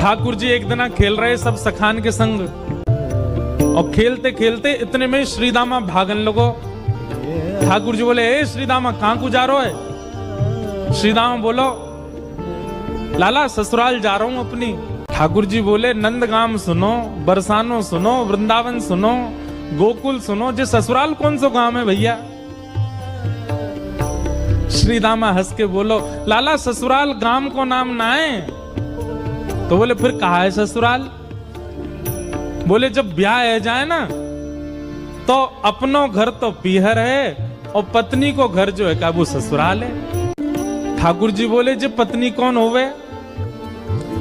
ठाकुर जी एक दिन खेल रहे सब सखान के संग, और खेलते खेलते इतने में श्रीदामा भागन लगो। ठाकुर जी बोले, ए श्रीदामा कहां को जा रहे है? श्रीदामा बोलो, लाला ससुराल जा रहा हूं अपनी। ठाकुर जी बोले, नंदगाम सुनो, बरसानो सुनो, वृंदावन सुनो, गोकुल सुनो, जे ससुराल कौन सा गांव है भैया? श्रीदामा हंस के बोलो, लाला ससुराल गांव को नाम ना है। तो बोले, फिर कहाँ है ससुराल? बोले, जब ब्याह है जाए ना तो अपनो घर तो पीहर है और पत्नी को घर जो है का वो ससुराल है। ठाकुर जी बोले, जे पत्नी कौन होवे?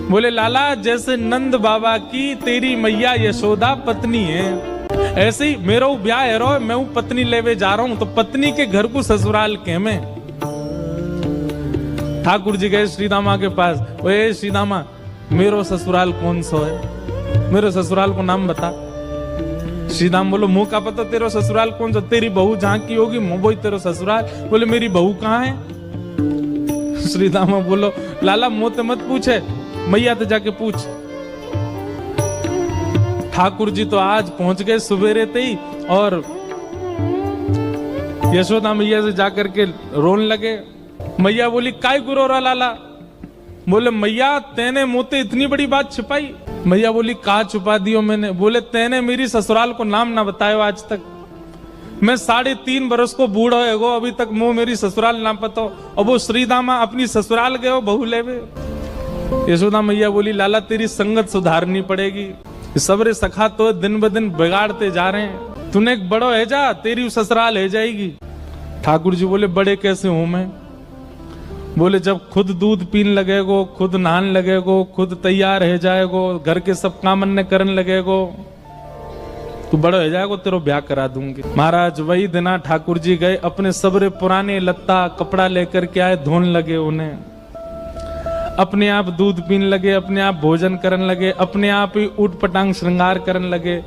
बोले, लाला जैसे नंद बाबा की तेरी मैया यशोदा पत्नी है, ऐसे ही मेरा ब्याह है रो, मैं हूं पत्नी लेवे जा रहा हूं, तो पत्नी के घर को ससुराल के में। ठाकुर जी गए श्रीदामा के पास, ओए श्रीदामा मेरो ससुराल कौन सा है? मेरे ससुराल को नाम बता। श्रीदाम बोलो, मुंह का पता तेरा ससुराल कौन सा? तेरी बहू जहां की होगी वही तेरा ससुराल। बोले, मेरी बहू कहाँ है? श्रीदामा बोलो, लाला मुंह तो मत पूछे, मैया तो जाके पूछ। ठाकुर जी तो आज पहुंच गए सुबेरे ते ही, और यशोदा मैया से जाकर के रोने लगे। मैया बोली, काय गुरो रहा लाला? बोले, मैया तेने मुझे इतनी बड़ी बात छिपाई। मैया बोली, कहा छुपा दियो मैंने? बोले, तेने मेरी ससुराल को नाम ना बतायो आज तक। मैं 3.5 बरस को बूढ़ा है अभी तक मुंह मेरी ससुराल ना पता, और वो श्रीदामा अपनी ससुराल गए बहू लेवे। यशोदा मैया बोली, लाला तेरी संगत सुधारनी पड़ेगी, सबरे सखा तो दिन ब दिन बिगाड़ते जा रहे हैं, तूने एक बड़ो है जा, तेरी ससुराल है जाएगी। ठाकुर जी बोले, बड़े कैसे हूं मैं? बोले, जब खुद दूध पीन लगेगो, खुद नहान लगेगो, खुद तैयार है जाएगो, घर के सब काम अन्य करने लगेगो, तू बड़ा हो जाएगो, तेरो ब्याह करा दूंगी। महाराज वही दिना ठाकुर जी गए, अपने सबरे पुराने लत्ता कपड़ा लेकर के आए, धोने लगे उन्हें, अपने आप दूध पीने लगे, अपने आप भोजन करने लगे, अपने आप ही उठ पटांग श्रृंगार करने लगे।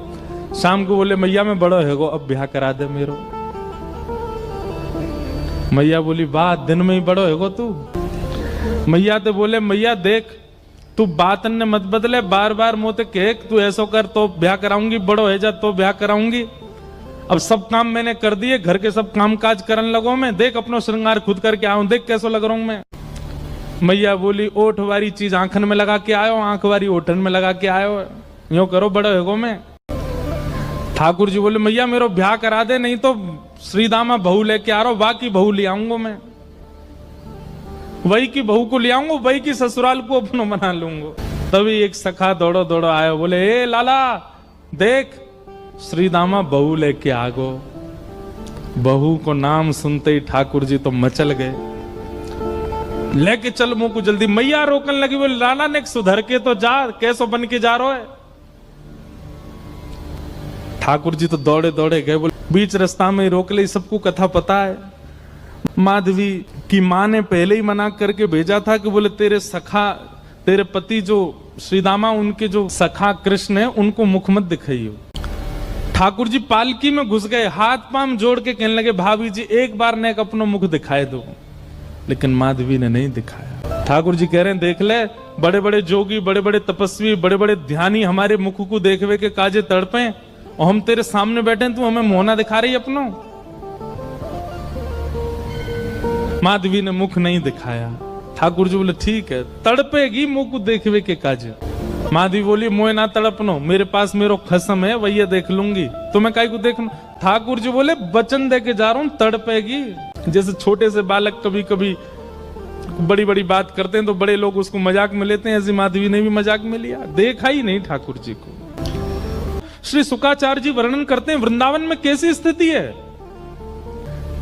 शाम को बोले, मैया मैं बड़ा है गो, अब ब्याह करा दे मेरो। मैया बोली, वाह दिन में ही बड़ो है गो तू। मैया तो बोले, मैया देख तू बात ने मत बदले, बार बार मोते कह तू ऐसा कर तो ब्याह कराऊंगी, बड़ो है जा तो ब्याह कराऊंगी। अब सब काम मैंने कर दिए, घर के सब काम काज करने लगो मैं, देख अपनो श्रृंगार खुद करके आऊं, देख कैसा लग रहा हूं मैं। मैया बोली, ओठ वाली चीज आंखन में लगा के आयो, आंख वाली ओठन में लगा के आयो, यूं करो बड़ो है गो मैं। ठाकुर जी बोले, मैया मेरो ब्याह करा दे, नहीं तो श्रीदामा बहू लेके आ रहा हूं, बाकी बहू ले आऊंगा मैं, वही की बहू को ले आऊंगा, वही की ससुराल को अपनो बना लूंगा। तभी एक सखा दौड़ो दौड़ो आयो, बोले, ए लाला देख श्रीदामा बहू लेके आ गो। बहू को नाम सुनते ही ठाकुर जी तो मचल गए, लेके चल मुंह को जल्दी। मैया रोकने लगी, बोले, लाला ने सुधर के तो जा, कैसो बन के जा रहा है? ठाकुर जी तो दौड़े दौड़े गए, बोले बीच रास्ता में रोक ले, सबको कथा पता है। माधवी की माँ ने पहले ही मना करके भेजा था कि बोले तेरे सखा, तेरे पति जो श्रीदामा, उनके जो सखा कृष्ण है, उनको मुख मत दिखाइयो। ठाकुर जी पालकी में घुस गए, हाथ पांव जोड़ के कहने लगे, भाभी जी एक बार ने अपनो मुख दिखाए दो, लेकिन माधवी ने नहीं दिखाया। ठाकुर जी कह रहे हैं, देख ले, बड़े बड़े जोगी, बड़े बड़े तपस्वी, बड़े बड़े ध्यानी हमारे मुख को देखवे के काजे तड़पे, और हम तेरे सामने बैठे, तू हमें मोहना दिखा रही अपनो। माधवी ने मुख नहीं दिखाया। ठाकुर जी बोले, ठीक है, तड़पेगी मुख को देखवे के काजे। माधवी बोली, मोए ना तड़पनो, मेरे पास मेरो खसम है, वही देख लूंगी, तुम्हें काहे को देखना। ठाकुर जी बोले, वचन दे के जा रहा हूं, तड़पेगी। जैसे छोटे से बालक कभी कभी बड़ी बड़ी बात करते हैं तो बड़े लोग उसको मजाक में लेते हैं, ऐसी माधवी ने भी मजाक में लिया, देखा ही नहीं ठाकुर जी को। श्री शुकाचार्य जी वर्णन करते हैं, वृंदावन में कैसी स्थिति है।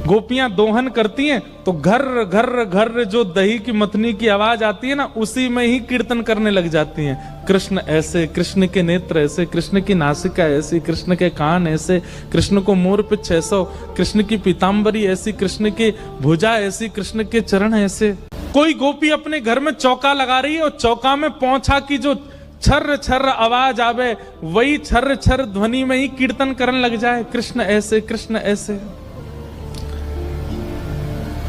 गोपियां दोहन करती हैं तो घर घर घर जो दही की मथनी की आवाज आती है ना, उसी में ही कीर्तन करने लग जाती हैं। कृष्ण ऐसे, कृष्ण के नेत्र ऐसे, कृष्ण की नासिका ऐसी, कृष्ण के कान ऐसे, कृष्ण को मोर पिछ ऐसा, कृष्ण की पीताम्बरी ऐसी, कृष्ण की भुजा ऐसी, कृष्ण के चरण ऐसे। कोई गोपी अपने घर में चौका लगा रही है और चौका में पौंछा की जो छर्र छर्र आवाज आवे, वही छर्र छर्र ध्वनि में ही कीर्तन करने लग जाए, कृष्ण ऐसे, कृष्ण ऐसे।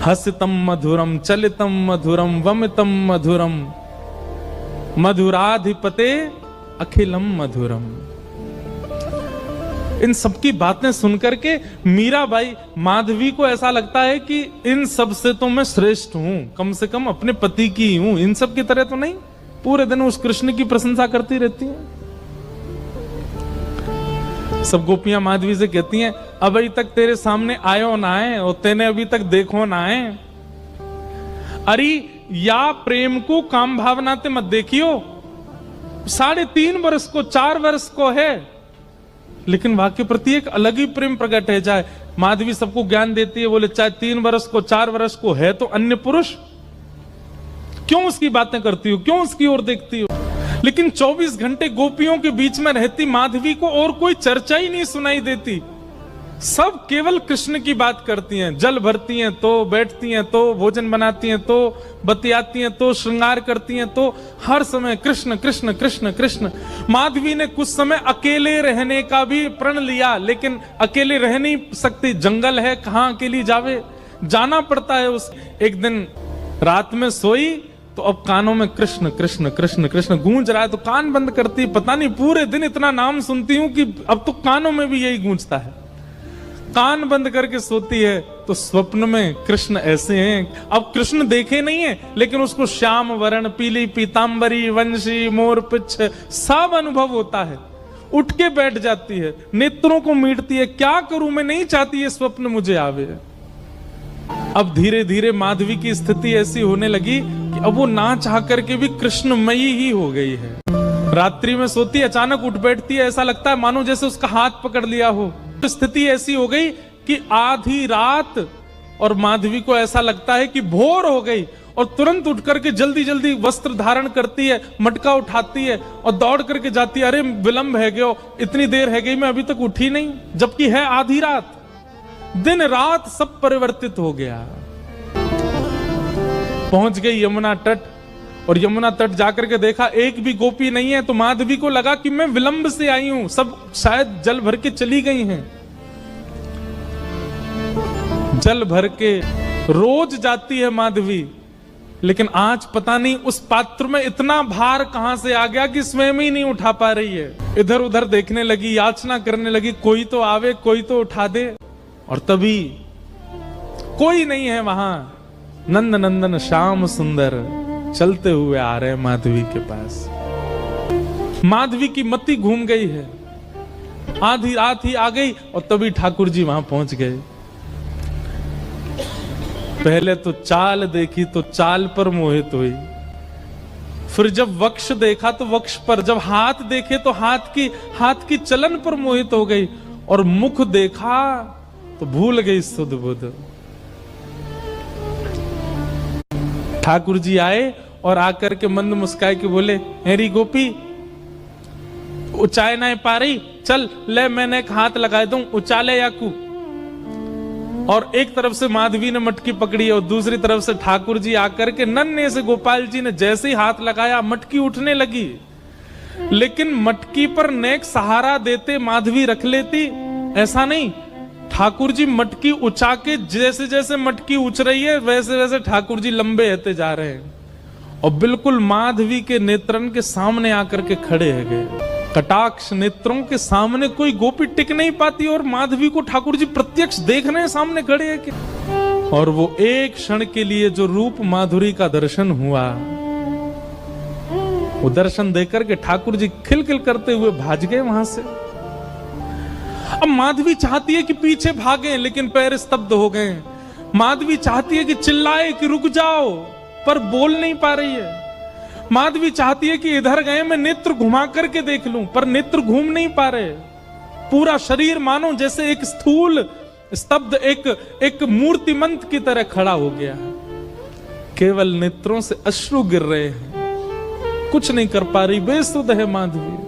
हसितम मधुरम, चलितम मधुरम, वमितम मधुरम, मधुराधिपते अखिलम मधुरम। इन सबकी बातें सुनकर के मीराबाई, माधवी को ऐसा लगता है कि इन सब से तो मैं श्रेष्ठ हूं, कम से कम अपने पति की ही हूं, इन सब की तरह तो नहीं। पूरे दिन उस कृष्ण की प्रशंसा करती रहती हैं। सब गोपियां माधवी से कहती हैं, अभी तक तेरे सामने आयो ना है और तेने अभी तक देखो ना है। अरे या प्रेम को काम भावना ते मत देखियो, 3.5 वर्ष को 4 वर्ष को है, लेकिन वहां के प्रति एक अलग ही प्रेम प्रकट है। जाए माधवी सबको ज्ञान देती है, बोले चाहे 3 वर्ष को 4 वर्ष को है तो अन्य पुरुष, क्यों उसकी बातें करती हो, क्यों उसकी ओर देखती हो। लेकिन 24 घंटे गोपियों के बीच में रहती माधवी को और कोई चर्चा ही नहीं सुनाई देती। सब केवल कृष्ण की बात करती हैं। जल भरती हैं तो, बैठती हैं तो, भोजन बनाती हैं तो, बतियाती हैं तो, श्रृंगार करती हैं तो, हर समय कृष्ण कृष्ण कृष्ण कृष्ण। माधवी ने कुछ समय अकेले रहने का भी प्रण लिया, लेकिन अकेले रह नहीं सकती, जंगल है, कहां अकेली जावे, जाना पड़ता है। उस एक दिन रात में सोई तो अब कानों में कृष्ण कृष्ण कृष्ण कृष्ण गूंज रहा है, तो कान बंद करती, पता नहीं पूरे दिन इतना नाम सुनती हूं कि अब तो कानों में भी यही गूंजता है। कान बंद करके सोती है तो स्वप्न में कृष्ण ऐसे हैं। अब कृष्ण देखे नहीं है, लेकिन उसको श्याम वर्ण, पीली पीतांबरी, वंशी, मोर पिच्छ सब अनुभव होता है। उठ के बैठ जाती है, नेत्रों को मीटती है, क्या करूं मैं, नहीं चाहती ये स्वप्न मुझे आवे। अब धीरे धीरे माधवी की स्थिति ऐसी होने लगी कि अब वो ना चाह करके भी कृष्णमयी ही हो गई है। रात्रि में सोती, अचानक उठ बैठती है, ऐसा लगता है मानो जैसे उसका हाथ पकड़ लिया हो। स्थिति ऐसी हो गई कि आधी रात और माधवी को ऐसा लगता है कि भोर हो गई, और तुरंत उठ करके जल्दी जल्दी वस्त्र धारण करती है, मटका उठाती है और दौड़ करके जाती है। अरे विलंब है गयो, इतनी देर है गई, मैं अभी तक उठी नहीं, जबकि है आधी रात। दिन रात सब परिवर्तित हो गया। पहुंच गई यमुना तट, और यमुना तट जाकर के देखा एक भी गोपी नहीं है, तो माधवी को लगा कि मैं विलंब से आई हूं, सब शायद जल भर के चली गई हैं। जल भर के रोज जाती है माधवी, लेकिन आज पता नहीं उस पात्र में इतना भार कहां से आ गया कि स्वयं ही नहीं उठा पा रही है। इधर उधर देखने लगी, याचना करने लगी, कोई तो आवे, कोई तो उठा दे। और तभी कोई नहीं है वहां। नंद नंदन श्याम सुंदर चलते हुए आ रहे हैं माधवी के पास। माधवी की मति घूम गई है, आधी रात ही आ गई, और तभी ठाकुर जी वहां पहुंच गए। पहले तो चाल देखी तो चाल पर मोहित हुई, फिर जब वक्ष देखा तो वक्ष पर, जब हाथ देखे तो हाथ की चलन पर मोहित हो गई, और मुख देखा तो भूल गई सुध बुध। ठाकुर जी आए और आकर के मंद मुस्काए के बोले, हेरी गोपी, उचाए ना पा रही, चल ले मैंने एक हाथ लगा दूं, उचाले याकू। और एक तरफ से माधवी ने मटकी पकड़ी और दूसरी तरफ से ठाकुर जी आकर के नन्हे से गोपाल जी ने जैसे ही हाथ लगाया, मटकी उठने लगी। लेकिन मटकी पर नेक सहारा देते माधवी रख लेती, ऐसा नहीं। ठाकुर जी मटकी उछा के, जैसे जैसे मटकी उछ रही है वैसे वैसे ठाकुर जी लंबे होते जा रहे हैं, और बिल्कुल माधवी के नेत्रन के सामने आकर के खड़े है गए। कटाक्ष नेत्रों के सामने कोई गोपी टिक नहीं पाती, और माधवी को ठाकुर जी प्रत्यक्ष देख रहे हैं, सामने खड़े हैं कि। और वो एक क्षण के लिए जो रूप माधुरी का दर्शन हुआ, वो दर्शन देकर के ठाकुर जी खिलखिल करते हुए भाग गए वहां से। अब माधवी चाहती है कि पीछे भागे, लेकिन पैर स्तब्ध हो गए। माधवी चाहती है कि चिल्लाए कि रुक जाओ, पर बोल नहीं पा रही है। माधवी चाहती है कि इधर गए मैं नेत्र घुमा करके देख लूं, पर नेत्र घूम नहीं पा रहे। पूरा शरीर मानो जैसे एक स्थूल स्तब्ध एक मूर्तिमंत की तरह खड़ा हो गया है। केवल नेत्रों से अश्रु गिर रहे हैं, कुछ नहीं कर पा रही, बेसुध है माधवी।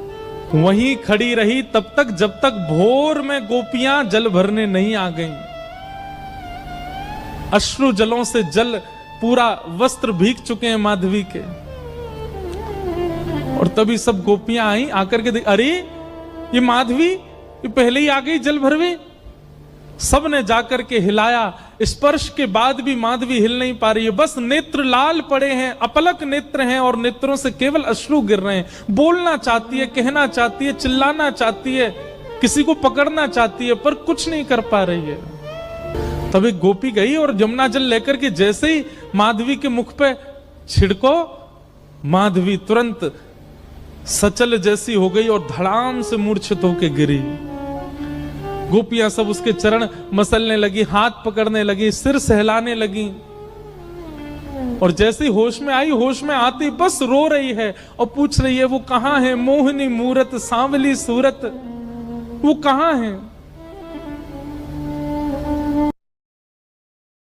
वहीं खड़ी रही तब तक जब तक भोर में गोपियां जल भरने नहीं आ गईं। अश्रु जलों से जल पूरा वस्त्र भीग चुके हैं माधवी के। और तभी सब गोपियां आई, आकर के देख, अरे ये माधवी, ये पहले ही आ गई जल भरवे। सब ने जाकर के हिलाया स्पर्श के बाद भी माधवी हिल नहीं पा रही है, बस नेत्र लाल पड़े हैं, अपलक नेत्र हैं और नेत्रों से केवल अश्रु गिर रहे हैं। बोलना चाहती है, कहना चाहती है, चिल्लाना चाहती है, किसी को पकड़ना चाहती है, पर कुछ नहीं कर पा रही है। तब एक गोपी गई और यमुना जल लेकर के जैसे ही माधवी के मुख पे छिड़को, माधवी तुरंत सचल जैसी हो गई और धड़ाम से मूर्छित होकर गिरी। गोपियां सब उसके चरण मसलने लगी, हाथ पकड़ने लगी, सिर सहलाने लगी और जैसे होश में आई, होश में आती बस रो रही है और पूछ रही है वो कहां है, मोहिनी मूरत सांवली सूरत, वो कहां है।